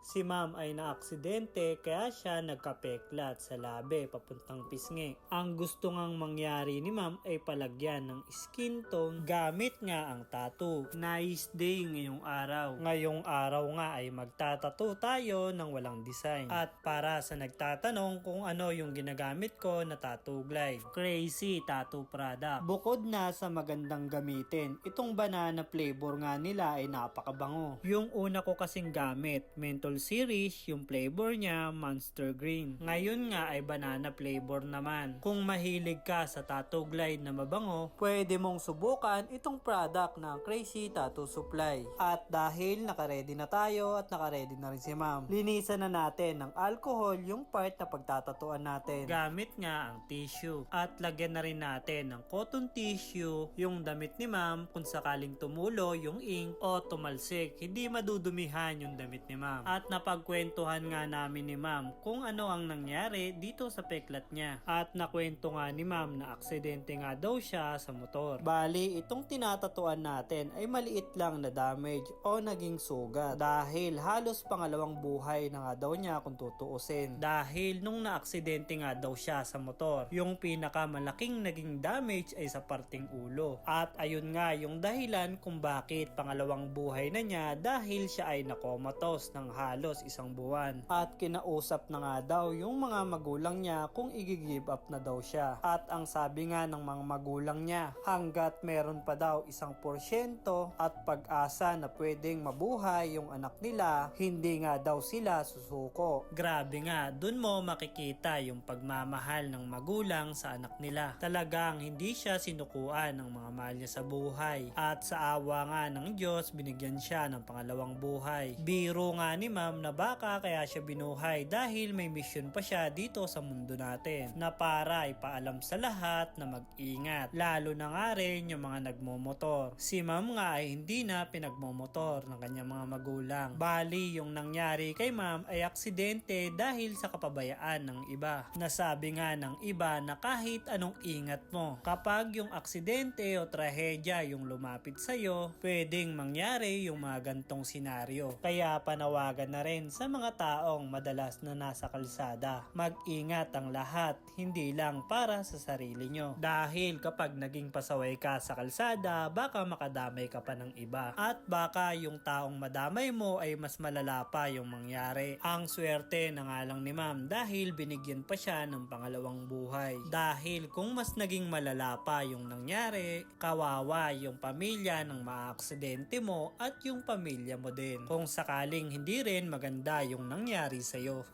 Si ma'am ay naaksidente kaya siya nagkapeklat sa labi papuntang pisngi. Ang gusto ngang mangyari ni ma'am ay palagyan ng skin tone gamit nga ang tattoo. Nice day ngayong araw. Ngayong araw nga ay magtatattoo tayo ng walang design. At para sa nagtatanong kung ano yung ginagamit ko na tattoo glide, Crazy Tattoo Product. Bukod na sa magandang gamitin, itong banana flavor nga nila ay napakabango. Yung una ko kasing gamit, menthol series, yung flavor niya Monster Green. Ngayon nga ay banana flavor naman. Kung mahilig ka sa tattoo glide na mabango, pwede mong subukan itong product ng Crazy Tattoo Supply. At dahil nakaredy na tayo at nakaredy na rin si ma'am, linisan na natin ng alcohol yung part na pagtatatuan natin. Gamit nga ang tissue. At lagyan na rin natin ng cotton tissue yung damit ni ma'am kung sakaling tumulo yung ink o tumalsik, hindi madudumihan yung damit ni ma'am. At napagkwentuhan nga namin ni ma'am kung ano ang nangyari dito sa peklat niya. At nakwento nga ni ma'am na aksidente nga daw siya sa motor. Bali, itong tinatatuan natin ay maliit lang na damage o naging sugat. Dahil halos pangalawang buhay na nga daw niya kung tutuusin. Dahil nung naaksidente nga daw siya sa motor, yung pinakamalaking naging damage ay sa parting ulo. At ayun nga yung dahilan kung bakit pangalawang buhay na niya dahil siya ay nakomatos ng halos isang buwan. At kinausap na nga daw yung mga magulang niya kung i-give up na daw siya. At ang sabi nga ng mga magulang niya, hanggat meron pa daw 1% at pag-asa na pwedeng mabuhay yung anak nila, hindi nga daw sila susuko. Grabe nga, dun mo makikita yung pagmamahal ng magulang sa anak nila. Talagang hindi siya sinukuan ng mga mahal niya sa buhay. At sa awa nga ng Diyos, binigyan siya ng pangalawang buhay. Biro nga ni ma'am na baka kaya siya binuhay dahil may mission pa siya dito sa mundo natin na para ipaalam sa lahat na mag-ingat. Lalo na nga rin yung mga nagmomotor. Si ma'am nga ay hindi na pinagmomotor ng kanyang mga magulang. Bali, yung nangyari kay ma'am ay aksidente dahil sa kapabayaan ng iba. Nasabi nga ng iba na kahit anong ingat mo, kapag yung aksidente o trahedya yung lumapit sa'yo, pwedeng mangyari yung mga gantong senaryo. Kaya panawagan na rin sa mga taong madalas na nasa kalsada. Mag-ingat ang lahat, hindi lang para sa sarili nyo. Dahil kapag naging pasaway ka sa kalsada, baka makadamay ka pa ng iba. At baka yung taong madamay mo ay mas malala pa yung mangyari. Ang swerte na nga lang ni ma'am dahil binigyan pa siya ng pangalawang buhay. Dahil kung mas naging malala pa yung nangyari, kawawa yung pamilya ng maaaksidente mo at yung pamilya mo din. Kung sakaling hindi rin maganda yung nangyari sa'yo.